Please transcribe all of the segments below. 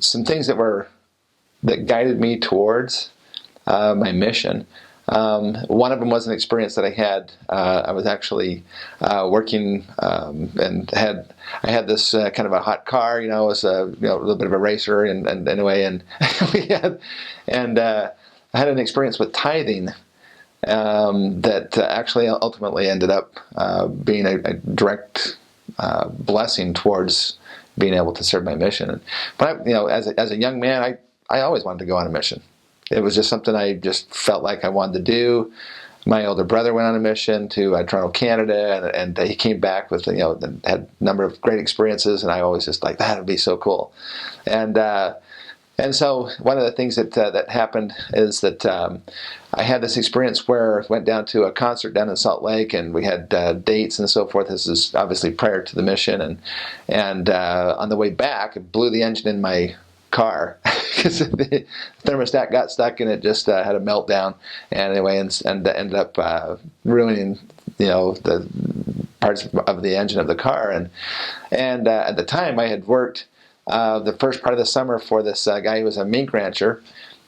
some things that guided me towards my mission. One of them was an experience that I had. I was actually working and I had this kind of a hot car. I was a little bit of a racer, and anyway, and we had I had an experience with tithing that actually ultimately ended up being a direct blessing towards being able to serve my mission. But as a young man, I always wanted to go on a mission. It was just something I just felt like I wanted to do. My older brother went on a mission to Toronto, Canada, and he came back with had a number of great experiences, and I always just like that would be so cool. And so one of the things that happened is that I had this experience where I went down to a concert down in Salt Lake, and we had dates and so forth. This is obviously prior to the mission, and on the way back, it blew the engine in my car because the thermostat got stuck and it just had a meltdown. And anyway, and ended up ruining the parts of the engine of the car. And at the time, I had worked the first part of the summer for this guy who was a mink rancher,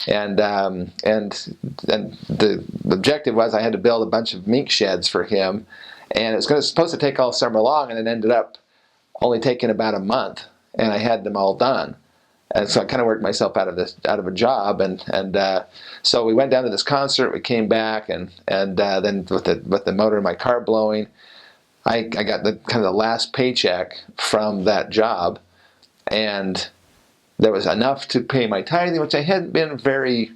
and the objective was I had to build a bunch of mink sheds for him, and it was supposed to take all summer long, and it ended up only taking about a month, and I had them all done. And so I kind of worked myself out of a job, and so we went down to this concert. We came back, and then with the motor in my car blowing, I got the kind of the last paycheck from that job, and there was enough to pay my tithing, which I hadn't been very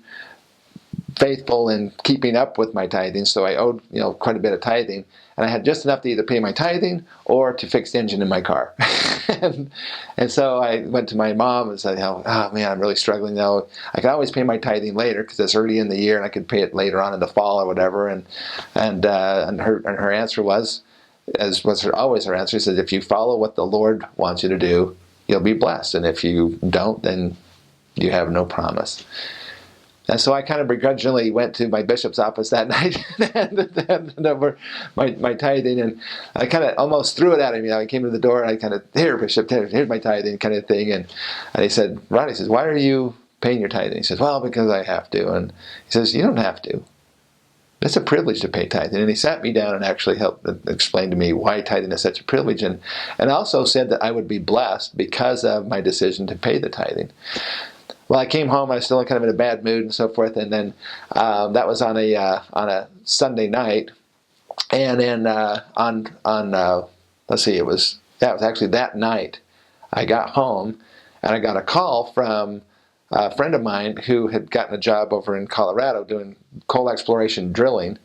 faithful in keeping up with my tithing, so I owed quite a bit of tithing, and I had just enough to either pay my tithing or to fix the engine in my car. and so I went to my mom and said, "Oh man, I'm really struggling now. I can always pay my tithing later because it's early in the year, and I could pay it later on in the fall or whatever." And her answer was, as was always her answer, she said, "If you follow what the Lord wants you to do, you'll be blessed, and if you don't, then you have no promise." And so I kind of begrudgingly went to my bishop's office that night and handed over my tithing, and I kind of almost threw it at him. I came to the door and I kind of, "Here, Bishop, here's my tithing," kind of thing. And he said, "Ronnie," says, "why are you paying your tithing?" He says, "Well, because I have to." And he says, "You don't have to. It's a privilege to pay tithing." And he sat me down and actually helped explain to me why tithing is such a privilege, and also said that I would be blessed because of my decision to pay the tithing. Well, I came home. I was still kind of in a bad mood and so forth. And then that was on a Sunday night. And then let's see, it was actually that night. I got home and I got a call from a friend of mine who had gotten a job over in Colorado doing coal exploration drilling,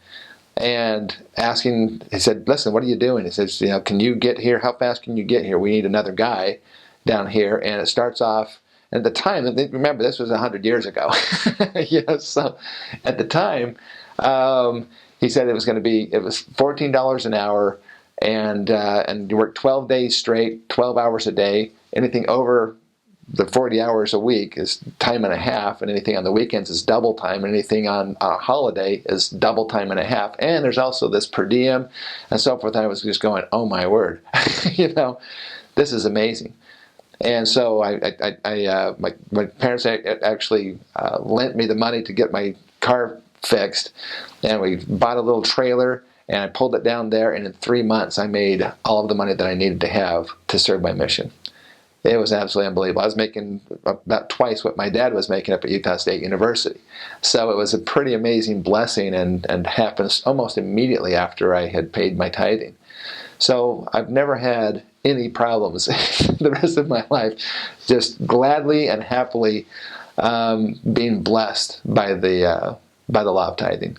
and asking. He said, "Listen, what are you doing?" He says, "Can you get here? How fast can you get here? We need another guy down here." And it starts off. At the time, remember, this was 100 years ago. So at the time, he said it was $14 an hour, and you work 12 days straight, 12 hours a day. Anything over the 40 hours a week is time and a half, and anything on the weekends is double time, and anything on a holiday is double time and a half. And there's also this per diem and so forth. I was just going, "Oh my word, this is amazing." And so my parents actually lent me the money to get my car fixed, and we bought a little trailer, and I pulled it down there, and in 3 months I made all of the money that I needed to have to serve my mission. It was absolutely unbelievable. I was making about twice what my dad was making up at Utah State University. So it was a pretty amazing blessing, and happened almost immediately after I had paid my tithing. So I've never had any problems the rest of my life, just gladly and happily being blessed by the law of tithing.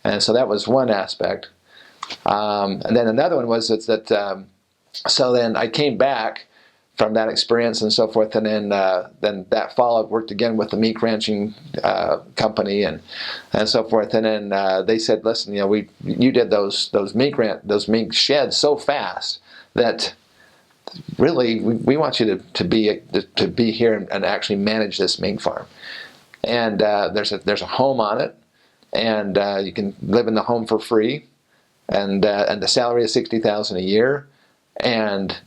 And so that was one aspect. And then another one was that so then I came back from that experience and so forth, and then that fall I worked again with the mink ranching company and so forth, and then they said, "Listen, you did those mink sheds so fast that really we want you to be here and actually manage this mink farm, and there's a home on it, and you can live in the home for free, and the salary is $60,000 a year, and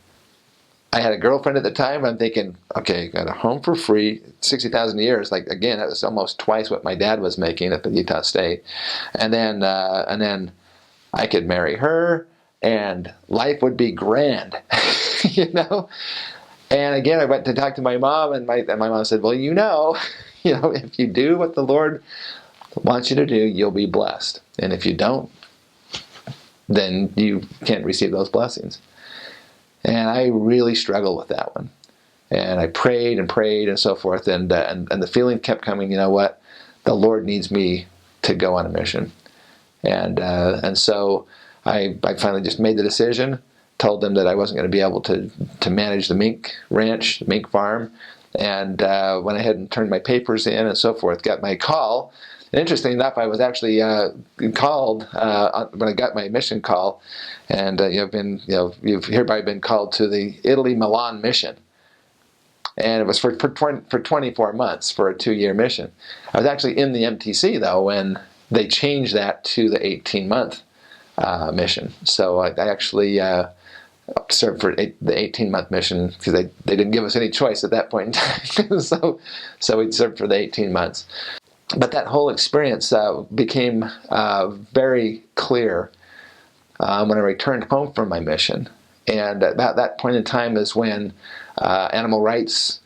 I had a girlfriend at the time. I'm thinking, okay, got a home for free, 60,000 a year. Is like, again, that was almost twice what my dad was making up at Utah State, and then I could marry her, and life would be grand, you know. And again, I went to talk to my mom, and my mom said, well, if you do what the Lord wants you to do, you'll be blessed, and if you don't, then you can't receive those blessings. And I really struggled with that one. And I prayed and prayed and so forth. And the feeling kept coming, you know what? The Lord needs me to go on a mission. And so I finally just made the decision, told them that I wasn't going to be able to manage the mink ranch, the mink farm. And went ahead and turned my papers in and so forth, got my call. And interestingly enough, I was actually called when I got my mission call, and you've hereby been called to the Italy Milan mission, and it was for 24 months for a 2-year mission. I was actually in the MTC though when they changed that to the 18-month mission. So I actually served for the 18-month mission because they didn't give us any choice at that point in time. so we served for the 18 months. But that whole experience became very clear when I returned home from my mission. And about that point in time is when animal rights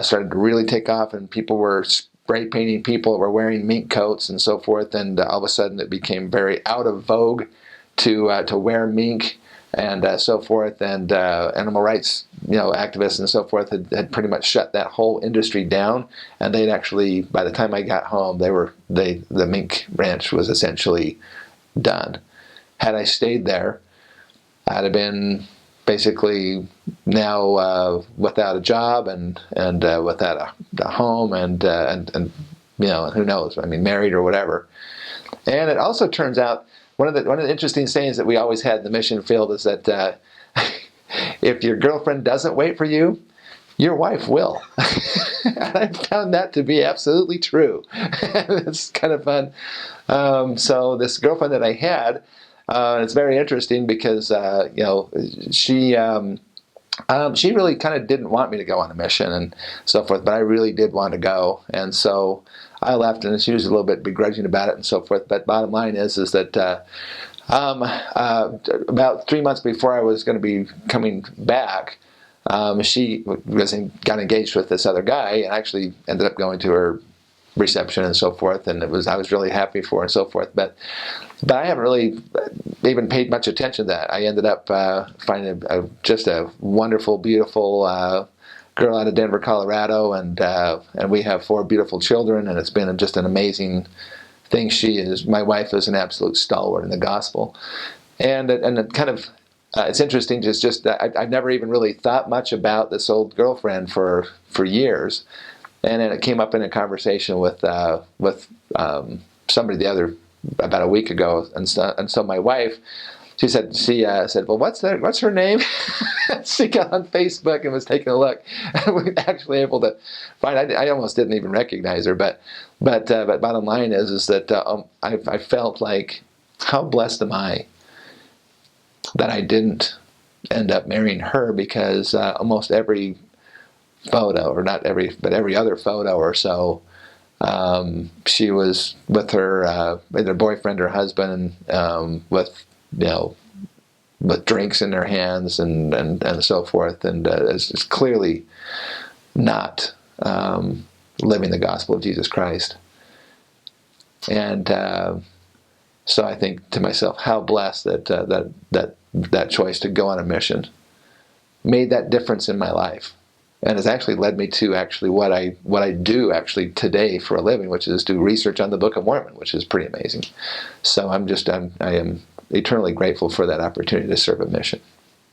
started to really take off, and people were spray painting people, were wearing mink coats and so forth. And all of a sudden it became very out of vogue to wear mink and so forth. And animal rights activists and so forth had pretty much shut that whole industry down, and they'd actually, by the time I got home, the mink ranch was essentially done. Had I stayed there, I'd have been basically now without a job and without a home and who knows, married or whatever. And it also turns out one of the interesting sayings that we always had in the mission field is that if your girlfriend doesn't wait for you, your wife will. And I found that to be absolutely true. It's kind of fun. So this girlfriend that I had, it's very interesting because she really kind of didn't want me to go on a mission and so forth, but I really did want to go, and so I left, and she was a little bit begrudging about it and so forth. But bottom line is that about 3 months before I was going to be coming back, she got engaged with this other guy, and actually ended up going to her reception and so forth. And I was really happy for her and so forth. But I haven't really even paid much attention to that. I ended up finding just a wonderful, beautiful girl out of Denver, Colorado, and we have 4 beautiful children, and it's been just an amazing thing. My wife is an absolute stalwart in the gospel, and it kind of it's interesting. Just I've never even really thought much about this old girlfriend for years, and then it came up in a conversation with somebody about a week ago, and so my wife. She said, well, what's her name? She got on Facebook and was taking a look. And we were actually able to find. I almost didn't even recognize her, but bottom line is that I felt like, how blessed am I that I didn't end up marrying her, because almost every photo, or not every, but every other photo or so, she was with her either boyfriend or husband, with drinks in their hands and so forth, and it's clearly not living the gospel of Jesus Christ. And so I think to myself, how blessed that choice to go on a mission made that difference in my life, and has actually led me to what I do actually today for a living, which is do research on the Book of Mormon, which is pretty amazing. So I am eternally grateful for that opportunity to serve a mission.